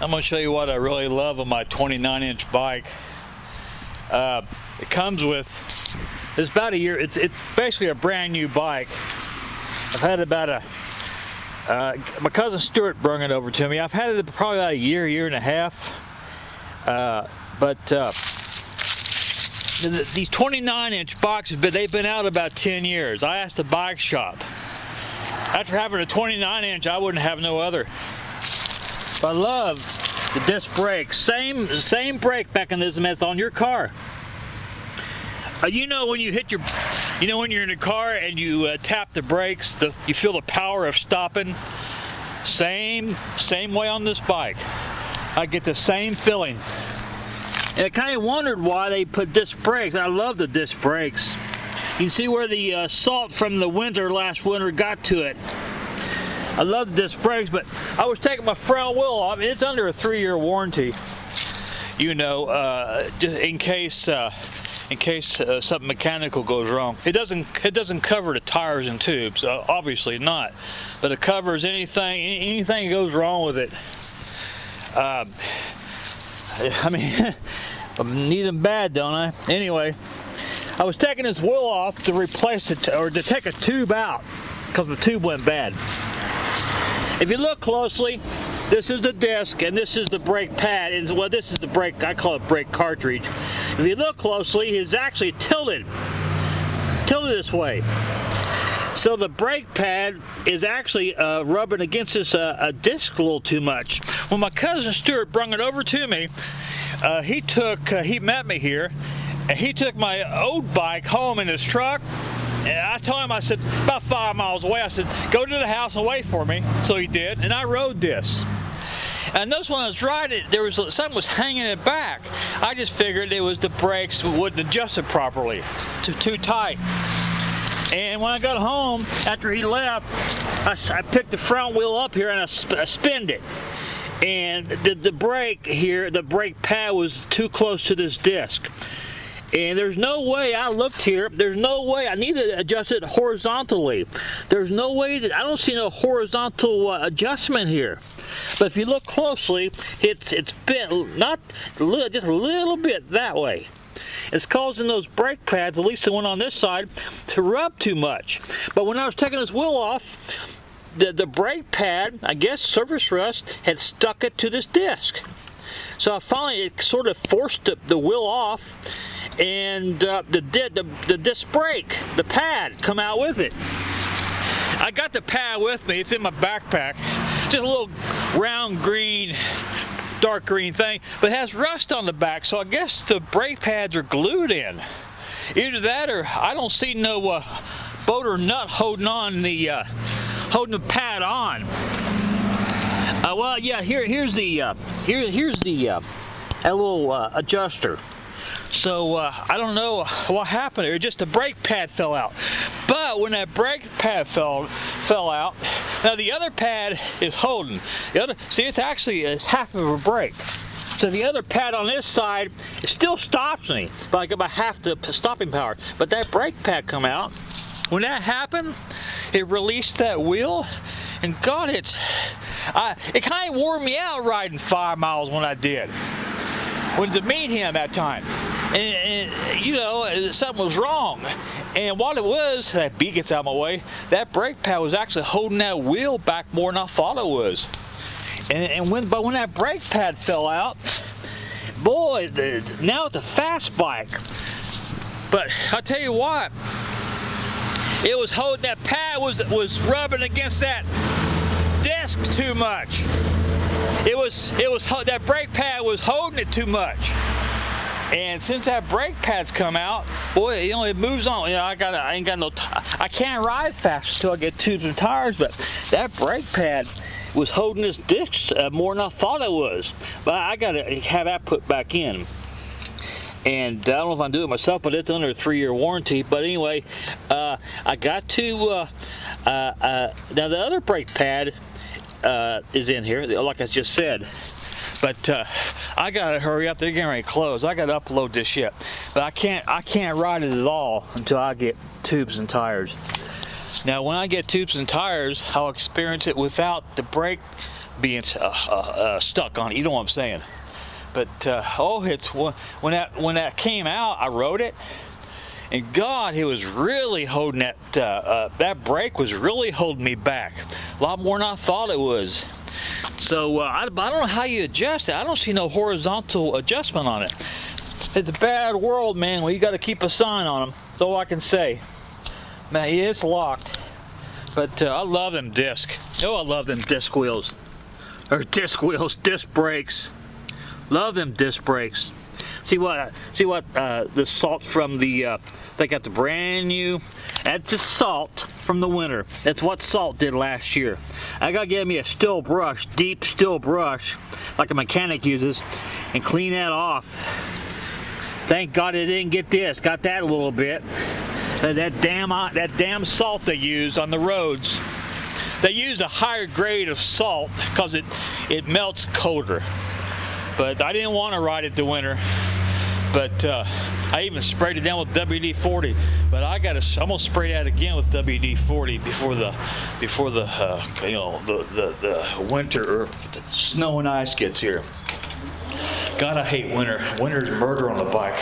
I'm going to show you what I really love on my 29-inch bike. It comes with, it's about a year, it's basically a brand new bike. I've had about my cousin Stuart brought it over to me. I've had it probably about a year and a half. These 29-inch bikes, they've been out about 10 years. I asked the bike shop. After having a 29-inch, I wouldn't have no other. But I love the disc brakes. Same brake mechanism as on your car. You know when you hit when you're in a car and you tap the brakes, you feel the power of stopping. Same way on this bike. I get the same feeling. And I kind of wondered why they put disc brakes. I love the disc brakes. You can see where the salt from the last winter got to it. I love the disc brakes, but I was taking my front wheel off. It's under a 3-year warranty, you know, in case something mechanical goes wrong. It doesn't cover the tires and tubes, obviously not, but it covers anything that goes wrong with it. I mean, I need them bad, don't I? Anyway, I was taking this wheel off to replace it, or to take a tube out, because the tube went bad. If you look closely, this is the disc and this is the brake pad. And well, this is the brake, I call it brake cartridge. If you look closely, it's actually tilted this way. So the brake pad is actually rubbing against this disc a little too much. When my cousin Stuart brought it over to me, he met me here, and he took my old bike home in his truck. And I told him, I said, about 5 miles away, I said, go to the house and wait for me. So he did, and I rode this. And this when I was riding it, something was hanging it back. I just figured it was the brakes wouldn't adjust it properly, too tight. And when I got home, after he left, I picked the front wheel up here and I spinned it. And the brake here, the brake pad was too close to this disc. And there's no way, I looked here, there's no way, I need to adjust it horizontally. There's no way, I don't see no horizontal adjustment here. But if you look closely, it's bent, just a little bit that way. It's causing those brake pads, at least the one on this side, to rub too much. But when I was taking this wheel off, the brake pad, I guess surface rust, had stuck it to this disc. So I finally sort of forced the wheel off, and the disc brake, the pad, come out with it. I got the pad with me. It's in my backpack. Just a little round green, dark green thing, but it has rust on the back, so I guess the brake pads are glued in. Either that, or I don't see no bolt or nut holding the pad on. Well, yeah, here's the little adjuster. So I don't know what happened there. Just the brake pad fell out. But when that brake pad fell out, now the other pad is holding. It's half of a brake. So the other pad on this side still stops me, but I get about half the stopping power. But that brake pad come out. When that happened, it released that wheel, and God, it kind of wore me out riding 5 miles when I did. When to meet him that time, and you know, something was wrong, and what it was, that B gets out of my way, that brake pad was actually holding that wheel back more than I thought it was. But when that brake pad fell out, boy, now it's a fast bike. But I'll tell you what, it was holding, that pad was rubbing against that disc too much. That brake pad was holding it too much. And since that brake pad's come out, boy, it moves on. You know, I ain't got no I can't ride fast until I get tubes and tires, but that brake pad was holding this disc more than I thought it was. But I gotta have that put back in. And I don't know if I can do it myself, but it's under a 3-year warranty. But anyway, I got to now the other brake pad is in here, like I just said. But I gotta hurry up. They're getting ready to close. I gotta upload this shit. But I can't ride it at all until I get tubes and tires. Now, when I get tubes and tires, I'll experience it without the brake being stuck on it. You know what I'm saying? But when that came out, I rode it, and God, it was really holding that brake was really holding me back a lot more than I thought it was. So I don't know how you adjust it. I don't see no horizontal adjustment on it. It's a bad world, man. Well, you got to keep a sign on them. That's all I can say. Man, yeah, it's locked. But I love them discs. Oh, I love them disc wheels. Or disc wheels, disc brakes. Love them disc brakes. See what the salt from the they got the brand new. That's just salt from the winter. That's what salt did last year. I gotta get me a steel brush, deep steel brush, like a mechanic uses, and clean that off. Thank God it didn't get this. Got that a little bit. That damn salt they use on the roads. They use a higher grade of salt because it melts colder. But I didn't want to ride it the winter. But I even sprayed it down with WD-40. But I'm gonna spray that again with WD-40 before the winter or snow and ice gets here. God, I hate winter. Winter's murder on the bike.